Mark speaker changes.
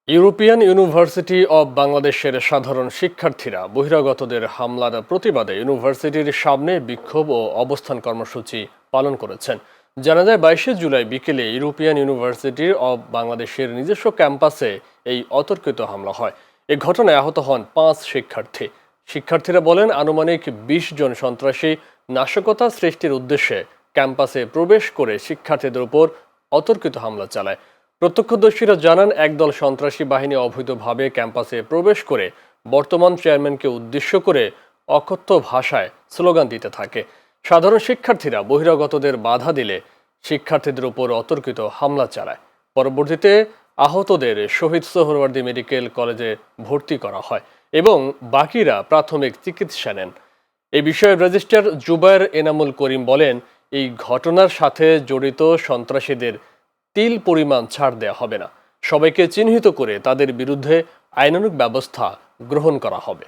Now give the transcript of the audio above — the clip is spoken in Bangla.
Speaker 1: ইউরোপিয়ান ইউনিভার্সিটি অব বাংলাদেশের সাধারণ শিক্ষার্থীরা বহিরাগতদের হামলার প্রতিবাদে ইউনিভার্সিটির সামনে বিক্ষোভ ও অবস্থান কর্মসূচি পালন করেছেন। জানা যায় 22 জুলাই বিকেলে ইউরোপিয়ান ইউনিভার্সিটি অব বাংলাদেশের নিজস্ব ক্যাম্পাসে এই অতর্কিত হামলা হয়। এ ঘটনায় আহত হন 5 শিক্ষার্থী। শিক্ষার্থীরা বলেন, আনুমানিক 20 জন সন্ত্রাসী নাশকতা সৃষ্টির উদ্দেশ্যে ক্যাম্পাসে প্রবেশ করে শিক্ষার্থীদের উপর অতর্কিত হামলা চালায়। প্রত্যক্ষদর্শীরা জানান, একদল সন্ত্রাসী বাহিনী অবৈধভাবে ক্যাম্পাসে প্রবেশ করে বর্তমান চেয়ারম্যানকে উদ্দেশ্য করে অকথ্য ভাষায় স্লোগান দিতে থাকে। সাধারণ শিক্ষার্থীরা বহিরাগতদের বাধা দিলে শিক্ষার্থীদের উপর অতর্কিত হামলা চালায়। পরবর্তীতে আহতদের শহীদ সোহরাওয়ার্দী মেডিকেল কলেজে ভর্তি করা হয় এবং বাকিরা প্রাথমিক চিকিৎসা নেন। এই বিষয়ে রেজিস্ট্রার জুবায়ের এনামুল করিম বলেন, এই ঘটনার সাথে জড়িত সন্ত্রাসীদের তিল পরিমাণ ছাড় দেওয়া হবে না। সবাইকে চিহ্নিত করে তাদের বিরুদ্ধে আইনানুগ ব্যবস্থা গ্রহণ করা হবে।